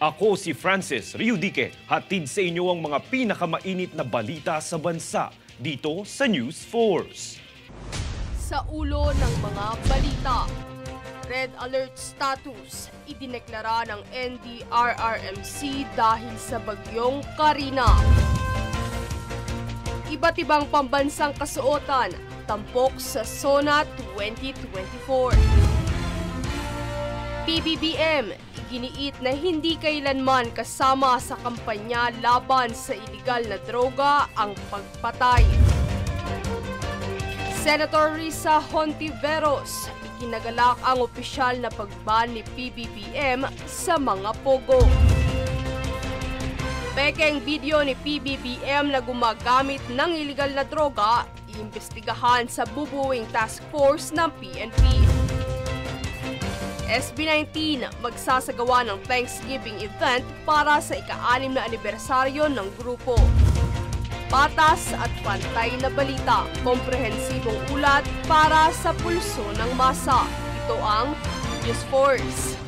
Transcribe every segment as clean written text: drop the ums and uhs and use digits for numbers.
Ako si Francis Riudique, hatid sa inyo ang mga pinakamainit na balita sa bansa dito sa News Force. Sa ulo ng mga balita, Red Alert status idineklara ng NDRRMC dahil sa bagyong Karina. Iba't ibang pambansang kasuotan, tampok sa SONA 2024. PBBM, iginiit na hindi kailanman kasama sa kampanya laban sa iligal na droga ang pagpatay. Senator Risa Hontiveros, ikinagalak ang opisyal na pagban ni PBBM sa mga pogo. Pekeng video ni PBBM na gumagamit ng iligal na droga, iimbestigahan sa bubuing task force ng PNP. SB19 magsasagawa ng Thanksgiving event para sa ika-6 na anibersaryo ng grupo. Patas at pantay na balita, komprehensibong ulat para sa pulso ng masa. Ito ang News Force.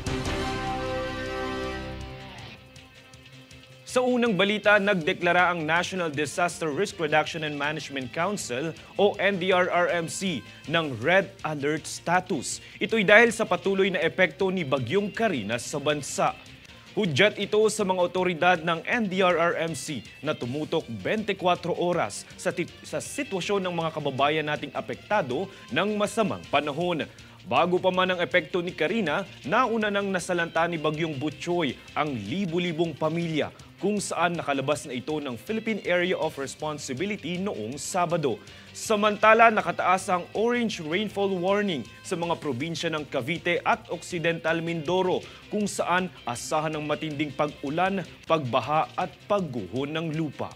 Sa unang balita, nagdeklara ang National Disaster Risk Reduction and Management Council o NDRRMC ng Red Alert status. Ito'y dahil sa patuloy na epekto ni Bagyong Karina sa bansa. Hudyat ito sa mga otoridad ng NDRRMC na tumutok 24 oras sa sitwasyon ng mga kababayan nating apektado ng masamang panahon. Bago pa man ang epekto ni Karina, nauna nang nasalanta ni Bagyong Butchoy ang libu-libong pamilya kung saan nakalabas na ito ng Philippine Area of Responsibility noong Sabado. Samantala, nakataas ang orange rainfall warning sa mga probinsya ng Cavite at Occidental Mindoro kung saan asahan ng matinding pag-ulan, pagbaha at pagguho ng lupa.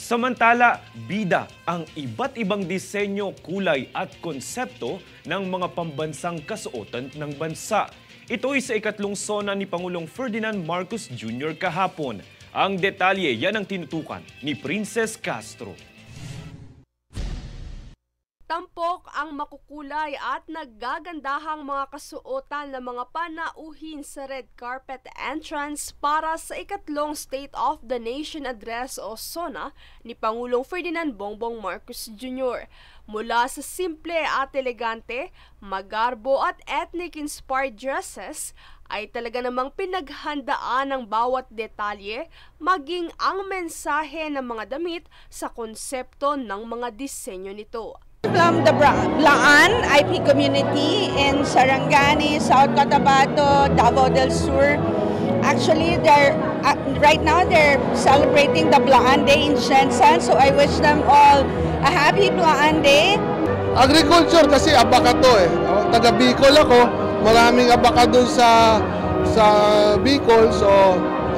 Samantala, bida ang iba't ibang disenyo, kulay at konsepto ng mga pambansang kasuotan ng bansa. Ito'y sa ikatlong SONA ni Pangulong Ferdinand Marcos Jr. kahapon. Ang detalye, yan ang tinutukan ni Princess Castro. Tampok ang makukulay at naggagandahang mga kasuotan ng mga panauhin sa red carpet entrance para sa ikatlong State of the Nation Address o SONA ni Pangulong Ferdinand Bongbong Marcos Jr. Mula sa simple at elegante, magarbo at ethnic-inspired dresses, ay talaga namang pinaghandaan ng bawat detalye, maging ang mensahe ng mga damit sa konsepto ng mga disenyo nito. From the Blaan IP community in Sarangani, South Cotabato, Davao del Sur. Actually, right now they're celebrating the Blaan Day in Shenzhen, so I wish them all a happy Blaan Day. Agriculture kasi abaka to eh. Taga Bicol ako, maraming abaka doon sa Bicol, so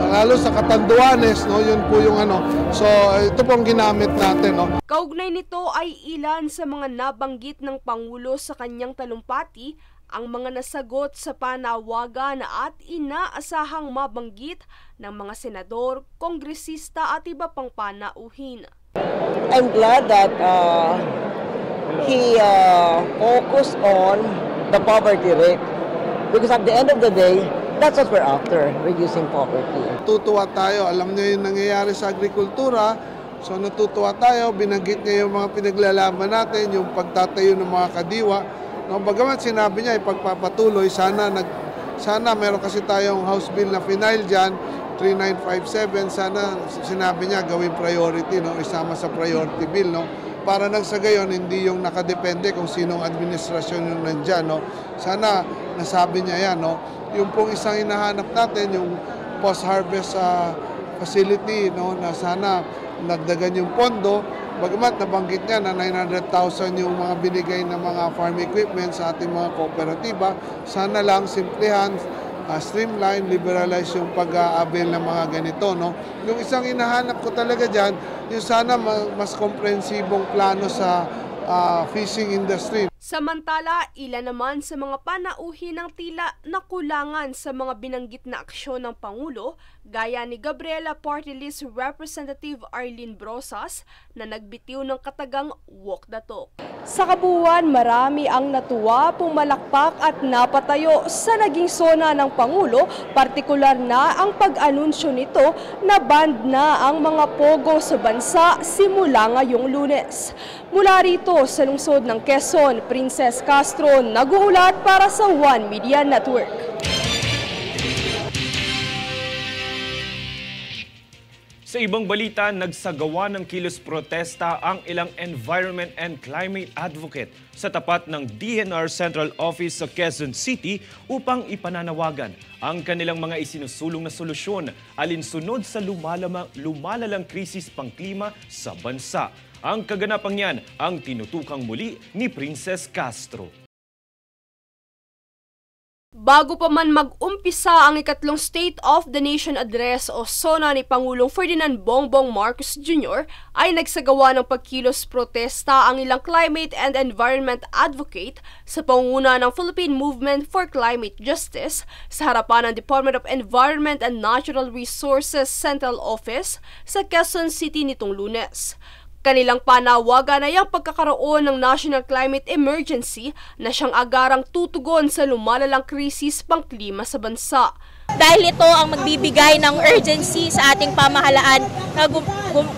lalo sa Catanduanes, no, yun po yung ano. So ito pong ginamit natin, no. Kaugnay nito ay ilan sa mga nabanggit ng Pangulo sa kanyang talumpati, ang mga nasagot sa panawagan at inaasahang mabanggit ng mga senador, kongresista at iba pang panauhin. I'm glad that he focused on the poverty rate because at the end of the day, that's what we're after, reducing poverty. Tutuwa tayo, alam niyo yung nangyayari sa agrikultura, so natutuwa tayo, binanggit niya yung mga pinaglalaban natin, yung pagtatayo ng mga kadiwa. No, bagaman sinabi niya, ipagpapatuloy, sana meron kasi tayong House Bill na final dyan, 3957, sana sinabi niya gawing priority, no, isama sa priority bill, no, para nang sa gayon, hindi yung nakadepende kung sinong administrasyon yung nandyan, no. Sana nasabi niya yan, no. Yung pong isang hinahanap natin, yung post-harvest facility, no, na sana nagdagan yung pondo. Bagamat nabanggit niya na 900,000 yung mga binigay na mga farm equipment sa ating mga kooperatiba, sana lang simplihan, streamline, liberalize yung pag-a-avail ng mga ganito, no. Yung isang hinahanap ko talaga dyan, yung sana mas komprehensibong plano sa fishing industry. Samantala, ilan naman sa mga panauhin ng tila nakulangan sa mga binanggit na aksyon ng Pangulo, gaya ni Gabriela Party List Representative Arlene Brosas na nagbitiw ng katagang walk the talk. Sa kabuuan, marami ang natuwa, pumalakpak at napatayo sa naging sona ng Pangulo, partikular na ang pag-anunsyo nito na ban na ang mga pogo sa bansa simula ngayong Lunes. Mula rito sa lungsod ng Quezon, Princess Castro, nag-uulat para sa One Media Network. Sa ibang balita, nagsagawa ng kilos protesta ang ilang environment and climate advocate sa tapat ng DENR Central Office sa Quezon City upang ipananawagan ang kanilang mga isinusulong na solusyon alinsunod sa lumalalang krisis pangklima sa bansa. Ang kaganapang yan ang tinutukang muli ni Princess Castro. Bago pa man mag-umpisa ang ikatlong State of the Nation Address o SONA ni Pangulong Ferdinand Bongbong Marcos Jr. ay nagsagawa ng pagkilos protesta ang ilang climate and environment advocate sa pangunguna ng Philippine Movement for Climate Justice sa harapan ng Department of Environment and Natural Resources Central Office sa Quezon City nitong Lunes. Kanilang panawagan ay ang pagkakaroon ng National Climate Emergency na siyang agarang tutugon sa lumalalang krisis pangklima sa bansa. Dahil ito ang magbibigay ng urgency sa ating pamahalaan na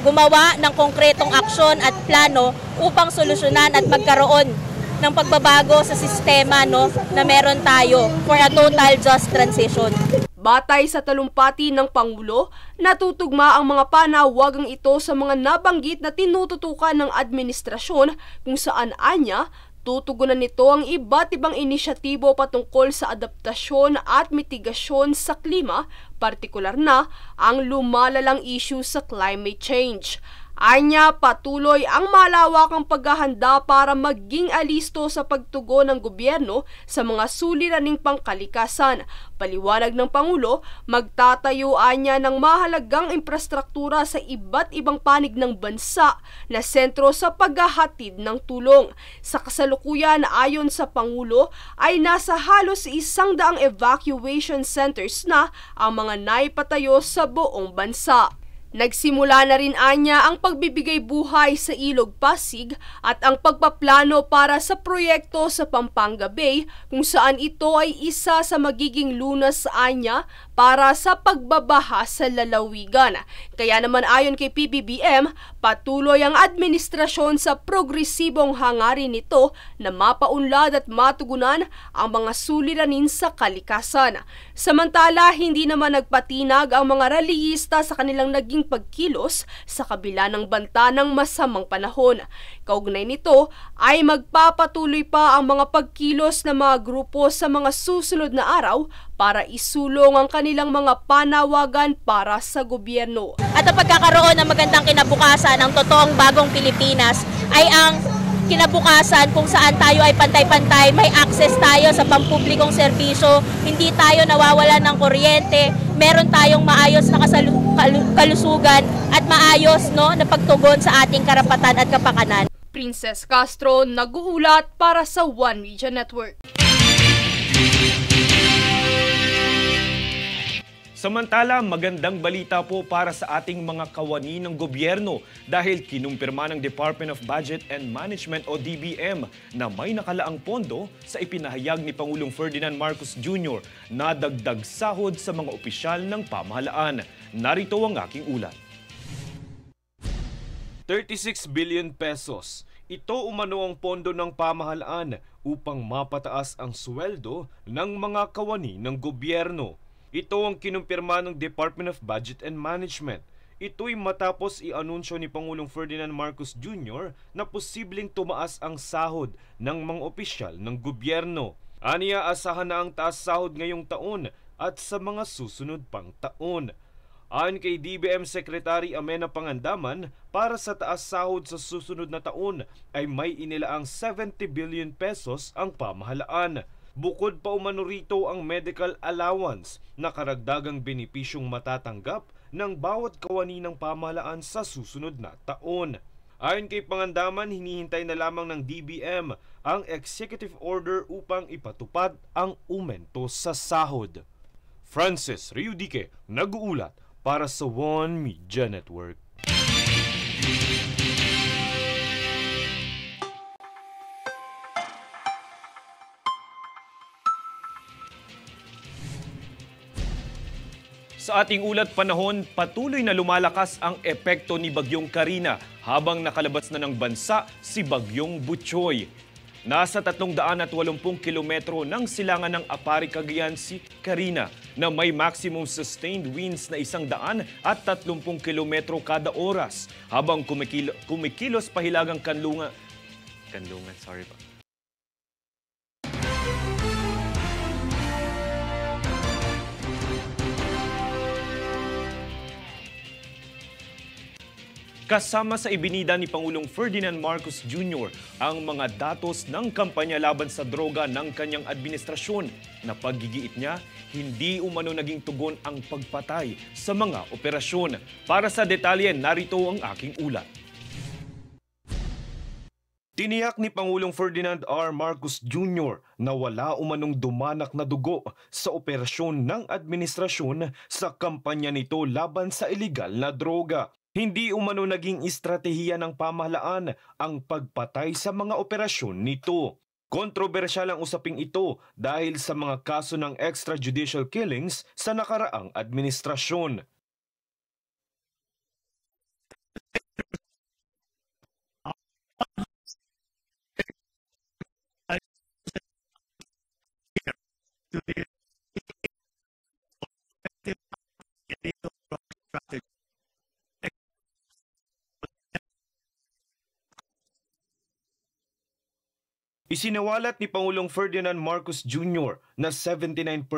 gumawa ng konkretong aksyon at plano upang solusyonan at magkaroon ng pagbabago sa sistema na meron tayo for a total just transition. Batay sa talumpati ng Pangulo, natutugma ang mga panawagang ito sa mga nabanggit na tinututukan ng administrasyon kung saan anya tutugunan nito ang iba't ibang inisyatibo patungkol sa adaptasyon at mitigasyon sa klima, partikular na ang lumalalang issue sa climate change. Anya, patuloy ang malawakang paghahanda para maging alisto sa pagtugon ng gobyerno sa mga suliraning pangkalikasan. Paliwanag ng Pangulo, magtatayo anya ng mahalagang infrastruktura sa iba't ibang panig ng bansa na sentro sa paghahatid ng tulong. Sa kasalukuyan, ayon sa Pangulo, ay nasa halos 100 evacuation centers na ang mga naipatayo sa buong bansa. Nagsimula na rin anya ang pagbibigay buhay sa Ilog Pasig at ang pagpaplano para sa proyekto sa Pampanga Bay kung saan ito ay isa sa magiging lunas anya para sa pagbabaha sa lalawigan. Kaya naman ayon kay PBBM, patuloy ang administrasyon sa progresibong hangarin nito na mapaunlad at matugunan ang mga suliranin sa kalikasan. Samantala, hindi naman nagpatinag ang mga rallyista sa kanilang naging pagkilos sa kabila ng banta ng masamang panahon. Kaugnay nito ay magpapatuloy pa ang mga pagkilos ng mga grupo sa mga susunod na araw para isulong ang kanilang mga panawagan para sa gobyerno. At ang pagkakaroon ng magandang kinabukasan ng totoong bagong Pilipinas ay ang kinabukasan kung saan tayo ay pantay-pantay, may access tayo sa pampublikong serbisyo, hindi tayo nawawalan ng kuryente, meron tayong maayos na kalusugan at maayos na pagtugon sa ating karapatan at kapakanan. Princess Castro, nag-uulat para sa One Media Network. Samantala, magandang balita po para sa ating mga kawani ng gobyerno dahil kinumpirma ng Department of Budget and Management o DBM na may nakalaang pondo sa ipinahayag ni Pangulong Ferdinand Marcos Jr. na dagdag sahod sa mga opisyal ng pamahalaan. Narito ang aking ulat. 36 billion pesos. Ito umano ang pondo ng pamahalaan upang mapataas ang sweldo ng mga kawani ng gobyerno. Ito ang kinumpirma ng Department of Budget and Management. Ito'y matapos i-anunsyo ni Pangulong Ferdinand Marcos Jr. na posibleng tumaas ang sahod ng mga opisyal ng gobyerno. Aniya, asahan na ang taas sahod ngayong taon at sa mga susunod pang taon. Ayon kay DBM Secretary Amena Pangandaman, para sa taas sahod sa susunod na taon ay may inilaang 70 billion pesos ang pamahalaan. Bukod pa umano rito ang medical allowance na karagdagang benepisyong matatanggap ng bawat kawani ng pamahalaan sa susunod na taon. Ayon kay Pangandaman, hinihintay na lamang ng DBM ang executive order upang ipatupad ang aumento sa sahod. Francis Riudique, nag-uulat para sa One Media Network. Sa ating ulat panahon, patuloy na lumalakas ang epekto ni Bagyong Karina habang nakalabas na ng bansa si Bagyong Butchoy. Nasa 380 kilometro ng silangan ng Apari, Cagayan si Karina na may maximum sustained winds na 130 kilometro kada oras habang kumikilos pahilagang kanlungan, sorry pa. Kasama sa ibinida ni Pangulong Ferdinand Marcos Jr. ang mga datos ng kampanya laban sa droga ng kanyang administrasyon na paggigiit niya, hindi umano naging tugon ang pagpatay sa mga operasyon. Para sa detalye, narito ang aking ulat. Tiniyak ni Pangulong Ferdinand R. Marcos Jr. na wala umanong dumanak na dugo sa operasyon ng administrasyon sa kampanya nito laban sa iligal na droga. Hindi umano naging estratehiya ng pamahalaan ang pagpatay sa mga operasyon nito. Kontrobersyal ang usaping ito dahil sa mga kaso ng extrajudicial killings sa nakaraang administrasyon. Isinawalat ni Pangulong Ferdinand Marcos Jr. na 79%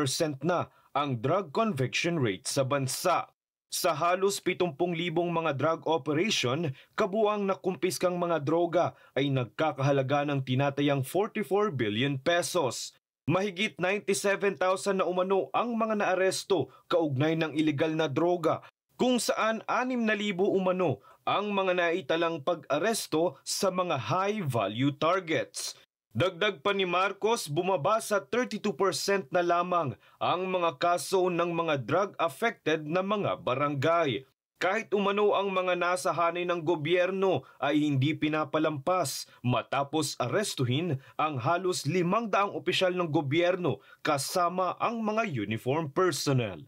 na ang drug conviction rate sa bansa. Sa halos 70,000 mga drug operation, kabuang nakumpiskang mga droga ay nagkakahalaga ng tinatayang 44 billion pesos. Mahigit 97,000 na umano ang mga naaresto kaugnay ng iligal na droga, kung saan 6,000 umano ang mga naitalang pag-aresto sa mga high-value targets. Dagdag pa ni Marcos, bumaba sa 32% na lamang ang mga kaso ng mga drug-affected na mga barangay. Kahit umano ang mga nasa hanay ng gobyerno ay hindi pinapalampas matapos arestuhin ang halos 500 opisyal ng gobyerno kasama ang mga uniform personnel.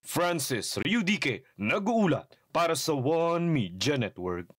Francis Riudique, nag-uulat para sa One Media Network.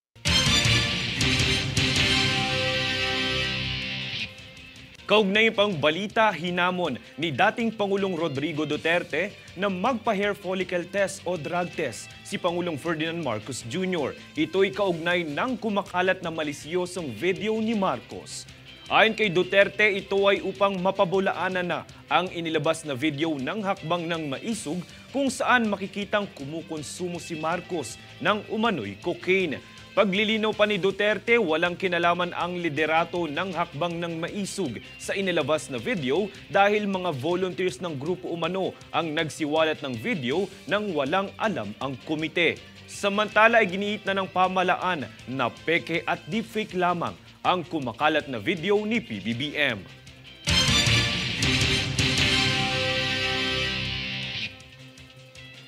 Kaugnay pang balita, hinamon ni dating Pangulong Rodrigo Duterte na magpa-hair follicle test o drug test si Pangulong Ferdinand Marcos Jr. Ito'y kaugnay ng kumakalat na malisyosong video ni Marcos. Ayon kay Duterte, ito ay upang mapabulaanan na ang inilabas na video ng hakbang ng maisog kung saan makikitang kumukonsumo si Marcos ng umano'y cocaine. Paglilinaw pa ni Duterte, walang kinalaman ang liderato ng hakbang ng maisog sa inilabas na video dahil mga volunteers ng grupo umano ang nagsiwalat ng video nang walang alam ang komite. Samantala ay giniit na ng pamahalaan na peke at deepfake lamang ang kumakalat na video ni PBBM.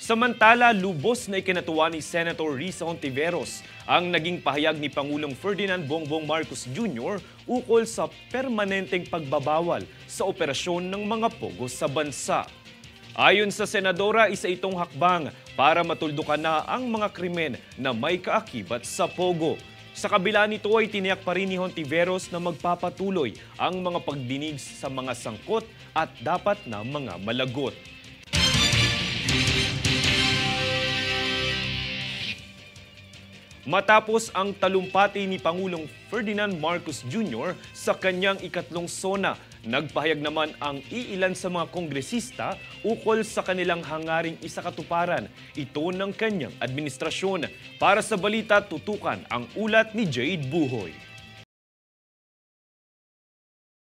Samantala, lubos na ikinatuwa ni Senator Risa Hontiveros ang naging pahayag ni Pangulong Ferdinand Bongbong Marcos Jr. ukol sa permanenteng pagbabawal sa operasyon ng mga pogo sa bansa. Ayon sa Senadora, isa itong hakbang para matuldukan na ang mga krimen na may kaakibat sa pogo. Sa kabila nito ay tiniyak pa rin ni Hontiveros na magpapatuloy ang mga pagdinig sa mga sangkot at dapat na mga malagot. Matapos ang talumpati ni Pangulong Ferdinand Marcos Jr. sa kanyang ikatlong sona, nagpahayag naman ang iilan sa mga kongresista ukol sa kanilang hangaring isakatuparan ito ng kanyang administrasyon. Para sa balita, tutukan ang ulat ni Jade Buhoy.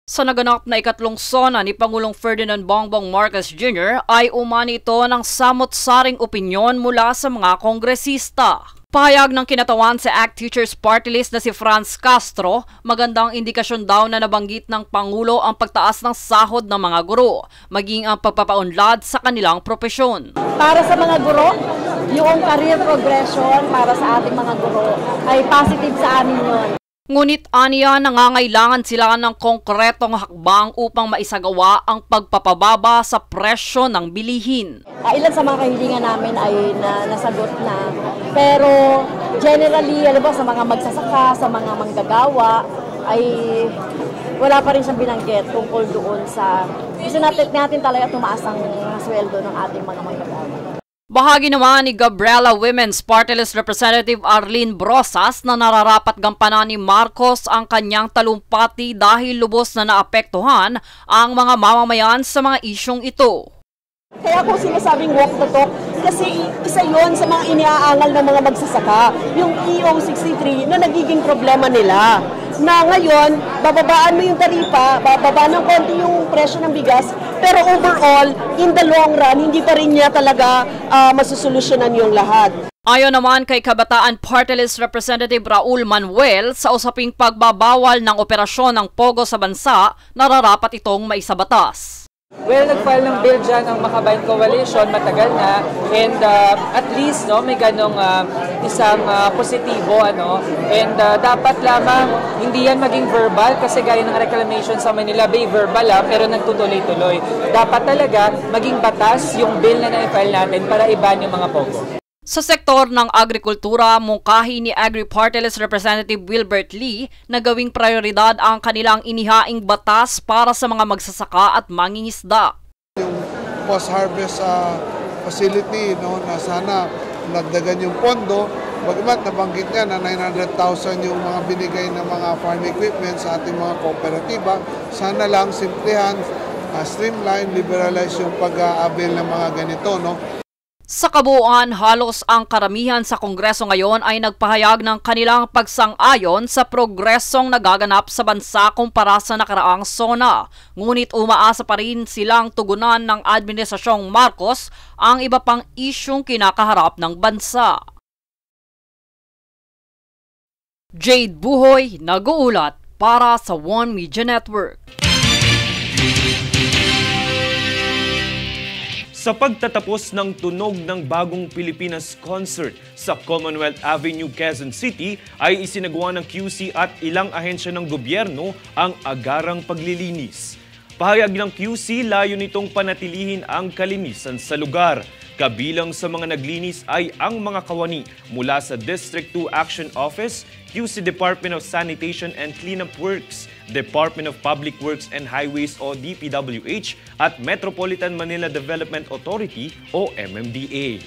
Sa naganap na ikatlong sona ni Pangulong Ferdinand Bongbong Marcos Jr. ay umani ito ng samot-saring opinyon mula sa mga kongresista. Pahayag ng kinatawan sa ACT Teachers Party List na si Franz Castro, magandang indikasyon daw na nabanggit ng Pangulo ang pagtaas ng sahod ng mga guro, maging ang pagpapaunlad sa kanilang propesyon. Para sa mga guro, yung career progression para sa ating mga guro ay positive sa amin yun. Ngunit aniya nangangailangan sila ng konkretong hakbang upang maisagawa ang pagpapababa sa presyo ng bilihin. Ilan sa mga kahilingan namin ay nasagot na. Pero generally, sa mga magsasaka, sa mga manggagawa, ay wala pa rin siyang binanggit tungkol doon sa gusto natin talaga tumaas ang sweldo ng ating mga manggagawa. Bahagi naman ni Gabriela Women's Party List Representative Arlene Brosas na nararapat gampanan ni Marcos ang kanyang talumpati dahil lubos na naapektuhan ang mga mamamayan sa mga isyong ito. Kaya kung sinasabing walk the talk, kasi isa yon sa mga iniaangal ng mga magsasaka, yung EO63 na nagiging problema nila. Na ngayon, bababaan mo yung taripa, bababa ng konti yung presyo ng bigas, pero overall, in the long run, hindi pa rin niya talaga masusolusyonan yung lahat. Ayon naman kay Kabataan Party List Representative Raul Manuel, sa usaping pagbabawal ng operasyon ng Pogo sa bansa, nararapat itong maisabatas. Well, nag-file ng bill dyan ang Makabayan Coalition, matagal na, and at least may ganong isang positibo, and dapat lamang hindi yan maging verbal kasi gaya ng reclamation sa Manila Bay, verbal pero nagtutuloy-tuloy. Dapat talaga maging batas yung bill na na-file natin para iban yung mga pogo. Sa sektor ng agrikultura, mungkahi ni Agri-Party List Representative Wilbert Lee na gawing prioridad ang kanilang inihaing batas para sa mga magsasaka at mangingisda. Yung post-harvest facility, na sana nagdagan yung pondo, bagamat nabanggit niya na 900,000 yung mga binigay ng mga farm equipment sa ating mga kooperatiba, sana lang simplihan, streamline, liberalize yung pag-aabil ng mga ganito, Sa kabuuan, halos ang karamihan sa Kongreso ngayon ay nagpahayag ng kanilang pagsang-ayon sa progresong nagaganap sa bansa kumpara sa nakaraang SONA. Ngunit umaasa pa rin silang tugunan ng Administrasyong Marcos ang iba pang isyong kinakaharap ng bansa. Jade Buhoy, nag-uulat para sa One Media Network. Sa pagtatapos ng tunog ng Bagong Pilipinas Concert sa Commonwealth Avenue, Quezon City, ay isinagawa ng QC at ilang ahensya ng gobyerno ang agarang paglilinis. Pahayag ng QC, layo nitong panatilihin ang kalinisan sa lugar. Kabilang sa mga naglinis ay ang mga kawani mula sa District 2 Action Office, QC Department of Sanitation and Cleanup Works, Department of Public Works and Highways o DPWH at Metropolitan Manila Development Authority o MMDA.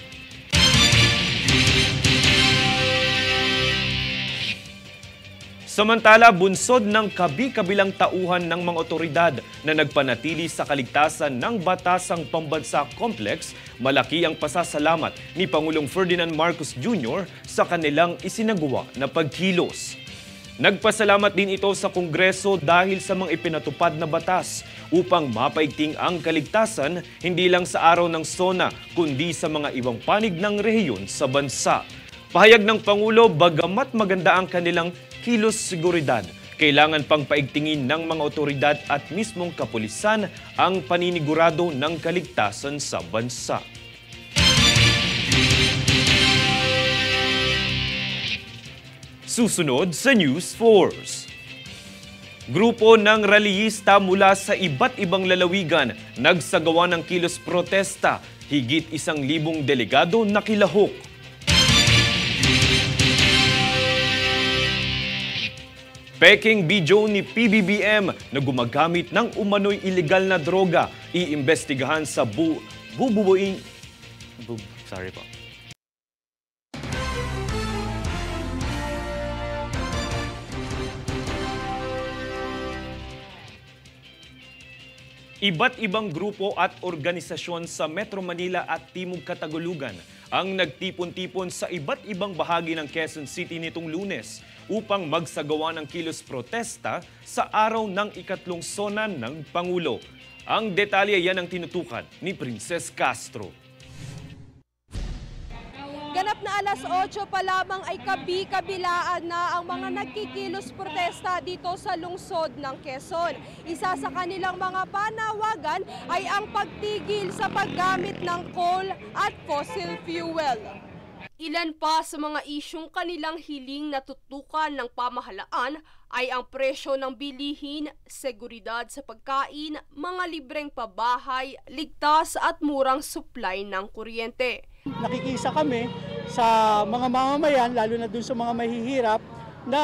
Samantala, bunsod ng kabi-kabilang tauhan ng mga otoridad na nagpanatili sa kaligtasan ng Batasang Pambansa Complex, malaki ang pasasalamat ni Pangulong Ferdinand Marcos Jr. sa kanilang isinagawa na pagkilos. Nagpasalamat din ito sa Kongreso dahil sa mga ipinatupad na batas upang mapaigting ang kaligtasan hindi lang sa araw ng SONA kundi sa mga ibang panig ng rehiyon sa bansa. Pahayag ng Pangulo, bagamat maganda ang kanilang kilos seguridad, kailangan pang paigtingin ng mga otoridad at mismong kapulisan ang paninigurado ng kaligtasan sa bansa. Susunod sa News Force. Grupo ng rallyista mula sa iba't ibang lalawigan nagsagawa ng kilos protesta, higit 1,000 delegado nakilahok. Peking video ni PBBM na gumagamit ng umano'y ilegal na droga, iimbestigahan sa Iba't ibang grupo at organisasyon sa Metro Manila at Timog Katagulugan ang nagtipon-tipon sa iba't ibang bahagi ng Quezon City nitong Lunes upang magsagawa ng kilos protesta sa araw ng ikatlong SONA ng Pangulo. Ang detalye yan ang tinutukan ni Princess Castro. Ganap na alas 8 pa lamang ay kabi-kabilaan na ang mga nagkikilos protesta dito sa lungsod ng Quezon. Isa sa kanilang mga panawagan ay ang pagtigil sa paggamit ng coal at fossil fuel. Ilan pa sa mga isyong kanilang hiling na tutukan ng pamahalaan ay ang presyo ng bilihin, seguridad sa pagkain, mga libreng pabahay, ligtas at murang supply ng kuryente. Nakikisa kami sa mga mamamayan, lalo na dun sa mga mahihirap, na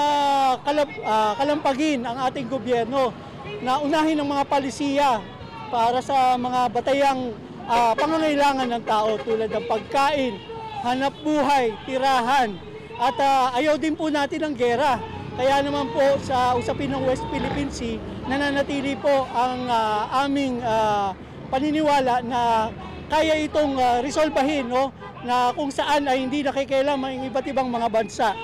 kalampagin ang ating gobyerno, na unahin ng mga palisiya para sa mga batayang pangangailangan ng tao tulad ng pagkain, hanap buhay, tirahan, at ayaw din po natin ng gera. Kaya naman po sa usapin ng West Philippine Sea, nananatili po ang aming paniniwala na kaya itong resolbahin, no, na kung saan ay hindi nakikialam ang iba't ibang mga bansa.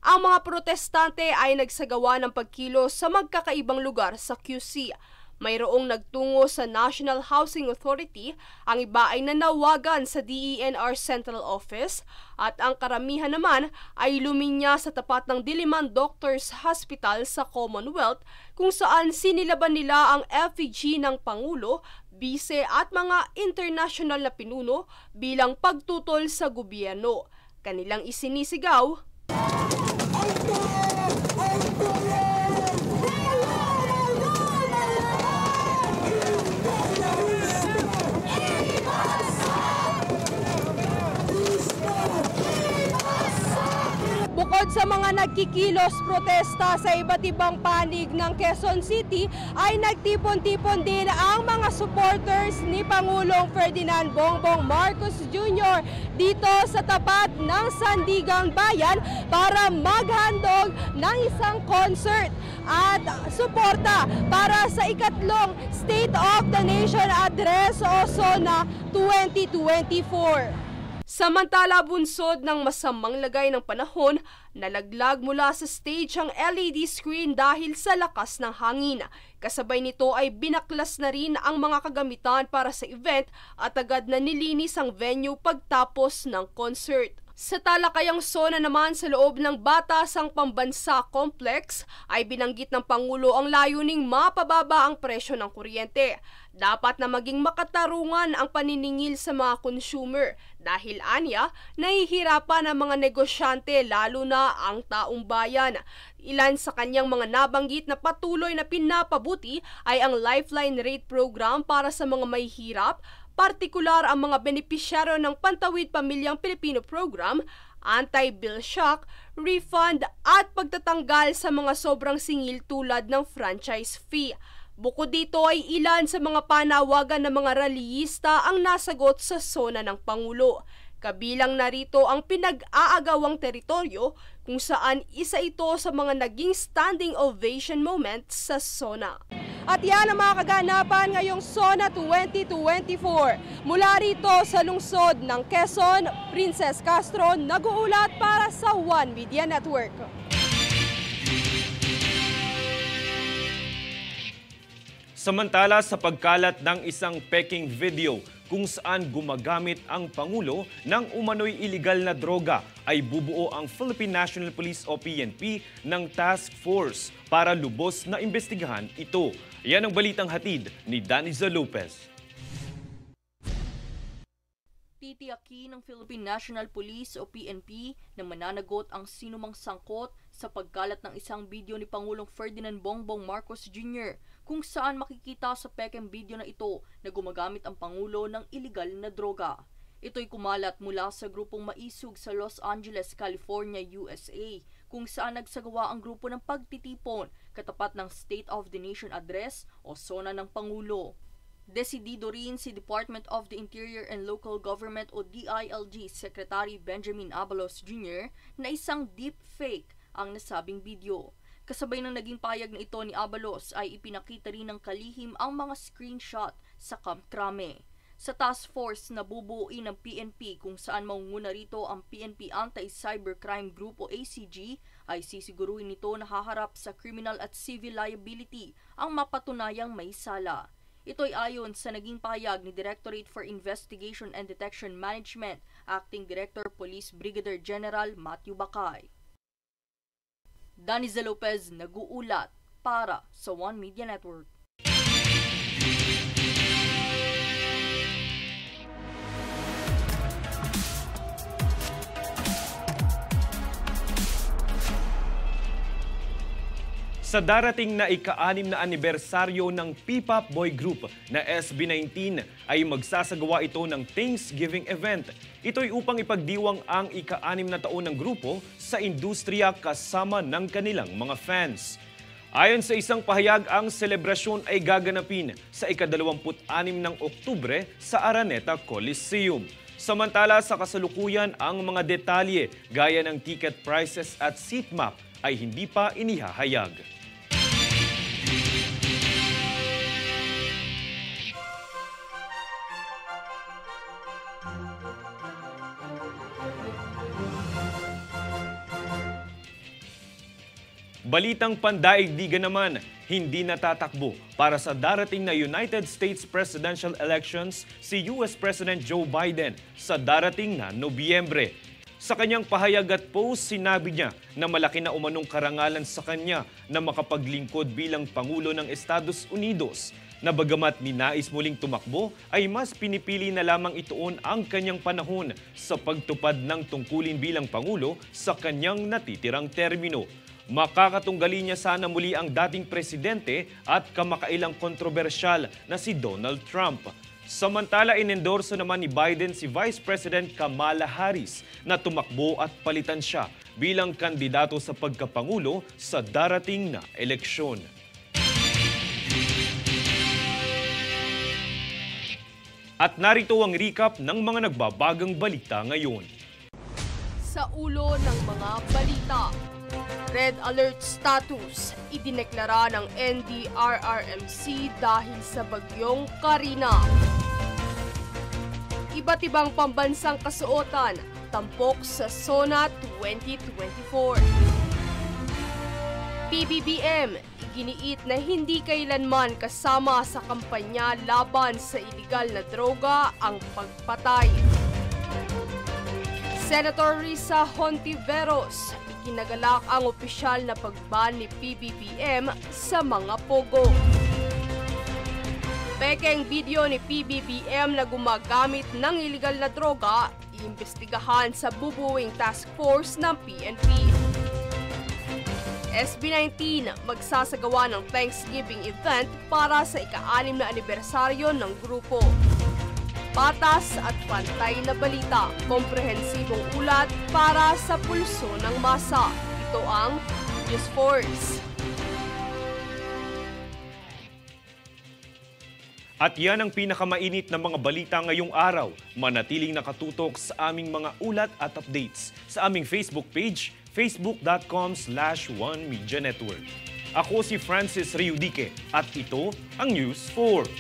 Ang mga protestante ay nagsagawa ng pagkilos sa magkakaibang lugar sa QC. Mayroong nagtungo sa National Housing Authority, ang iba ay nanawagan sa DENR Central Office, at ang karamihan naman ay luminya sa tapat ng Diliman Doctors Hospital sa Commonwealth, kung saan sinilaban nila ang effigy ng Pangulo, Bise at mga international na pinuno bilang pagtutol sa gobyerno. Kanilang isinisigaw, bukod sa mga nagkikilos protesta sa iba't ibang panig ng Quezon City, ay nagtipon-tipon din ang mga supporters ni Pangulong Ferdinand Bongbong Marcos Jr. dito sa tapat ng Sandigang Bayan para maghandog ng isang concert at suporta para sa ikatlong State of the Nation Address o SONA 2024. Samantala, bunsod ng masamang lagay ng panahon, nalaglag mula sa stage ang LED screen dahil sa lakas ng hangin. Kasabay nito ay binaklas na rin ang mga kagamitan para sa event at agad na nilinis ang venue pagtapos ng concert. Sa talakayang SONA naman sa loob ng Batasang Pambansa Complex ay binanggit ng Pangulo ang layuning mapababa ang presyo ng kuryente. Dapat na maging makatarungan ang paniningil sa mga consumer dahil anya, nahihirapan ang mga negosyante lalo na ang taong bayan. Ilan sa kanyang mga nabanggit na patuloy na pinapabuti ay ang Lifeline Rate Program para sa mga mahihirap, partikular ang mga benepisyaryo ng Pantawid Pamilyang Pilipino Program, anti-bill shock, refund at pagtatanggal sa mga sobrang singil tulad ng franchise fee. Bukod dito ay ilan sa mga panawagan ng mga rallyista ang nasagot sa SONA ng Pangulo. Kabilang narito ang pinag-aagawang teritoryo kung saan isa ito sa mga naging standing ovation moment sa SONA. At yan ang mga kaganapan ngayong SONA 2024. Mula rito sa lungsod ng Quezon, Princess Castro, nag-uulat para sa One Media Network. Samantala, sa pagkalat ng isang peking video kung saan gumagamit ang Pangulo ng umano'y iligal na droga, ay bubuo ang Philippine National Police o PNP ng task force para lubos na imbestigahan ito. Yan ang balitang hatid ni Daniza Lopez. Titiyakin ng Philippine National Police o PNP na mananagot ang sinumang sangkot sa pagkalat ng isang video ni Pangulong Ferdinand Bongbong Marcos Jr. kung saan makikita sa pekeng video na ito na gumagamit ang Pangulo ng iligal na droga. Ito'y kumalat mula sa grupong Maisug sa Los Angeles, California, USA, kung saan nagsagawa ang grupo ng pagtitipon katapat ng State of the Nation Address o SONA ng Pangulo. Desidido rin si Department of the Interior and Local Government o DILG Secretary Benjamin Abalos Jr. na isang deepfake ang nasabing video. Kasabay ng naging payag na ito ni Abalos ay ipinakita rin ng kalihim ang mga screenshot sa Camp Crame. Sa task force na bubuuin ng PNP kung saan mangunguna rito ang PNP Anti-Cybercrime Group o ACG, ay sisiguruhin nito na haharap sa criminal at civil liability ang mapatunayang may sala. Ito'y ayon sa naging pahayag ni Directorate for Investigation and Detection Management, Acting Director Police Brigadier General Matthew Bakay. Daniza Lopez nag-uulat para sa One Media Network. Sa darating na ika-6 na anibersaryo ng P-Pop Boy Group na SB19 ay magsasagawa ito ng Thanksgiving event. Ito'y upang ipagdiwang ang ika-6 na taon ng grupo sa industriya kasama ng kanilang mga fans. Ayon sa isang pahayag, ang selebrasyon ay gaganapin sa ika-26 ng Oktubre sa Araneta Coliseum. Samantala sa kasalukuyan, ang mga detalye gaya ng ticket prices at seat map ay hindi pa inihahayag. Balitang pandaigdigan naman, hindi natatakbo para sa darating na United States presidential elections si US President Joe Biden sa darating na Nobyembre. Sa kanyang pahayag at post, sinabi niya na malaki na umanong karangalan sa kanya na makapaglingkod bilang Pangulo ng Estados Unidos, na bagamat ninais muling tumakbo ay mas pinipili na lamang ituon ang kanyang panahon sa pagtupad ng tungkulin bilang Pangulo sa kanyang natitirang termino. Makakatunggali niya sana muli ang dating presidente at kamakailang kontrobersyal na si Donald Trump. Samantala, inendorso naman ni Biden si Vice President Kamala Harris na tumakbo at palitan siya bilang kandidato sa pagkapangulo sa darating na eleksyon. At narito ang recap ng mga nagbabagang balita ngayon. Sa ulo ng mga balita, Red Alert status idineklara ng NDRRMC dahil sa bagyong Karina. Iba't ibang pambansang kasuotan, tampok sa SONA 2024. PBBM, iginiit na hindi kailanman kasama sa kampanya laban sa iligal na droga ang pagpatay. Senator Risa Hontiveros, ikinagalak ang opisyal na pagban ni PBBM sa mga pogo. Pekeng video ni PBBM na gumagamit ng iligal na droga, iimbestigahan sa bubuwing task force ng PNP. SB19 magsasagawa ng Thanksgiving event para sa ika-6 na anibersaryo ng grupo. Patas at pantay na balita, komprehensibong ulat para sa pulso ng masa. Ito ang News Force. At yan ang pinakamainit na mga balita ngayong araw. Manatiling nakatutok sa aming mga ulat at updates sa aming Facebook page, facebook.com/OneMedia Network. Ako si Francis Riudique at ito ang News Force.